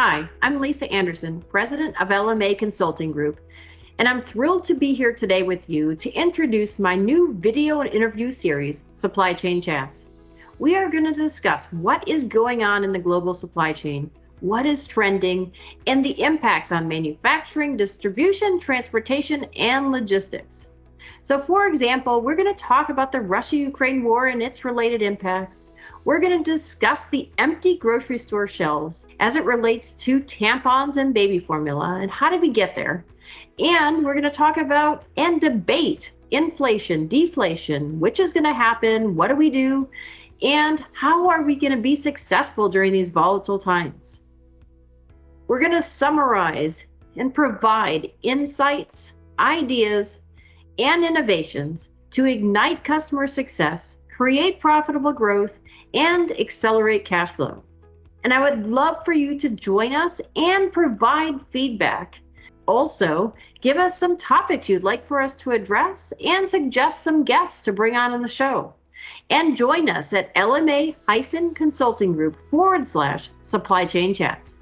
Hi, I'm Lisa Anderson, President of LMA Consulting Group, and I'm thrilled to be here today with you to introduce my new video and interview series, Supply Chain Chats. We are going to discuss what is going on in the global supply chain, what is trending, and the impacts on manufacturing, distribution, transportation, and logistics. So for example, we're going to talk about the Russia-Ukraine war and its related impacts. We're going to discuss the empty grocery store shelves as it relates to tampons and baby formula and how did we get there. And we're going to talk about and debate inflation, deflation, which is going to happen, what do we do, and how are we going to be successful during these volatile times. We're going to summarize and provide insights, ideas, and innovations to ignite customer success, create profitable growth, and accelerate cash flow. And I would love for you to join us and provide feedback. Also, give us some topics you'd like for us to address and suggest some guests to bring on the show. And join us at LMA-Consulting Group /Supply Chain Chats.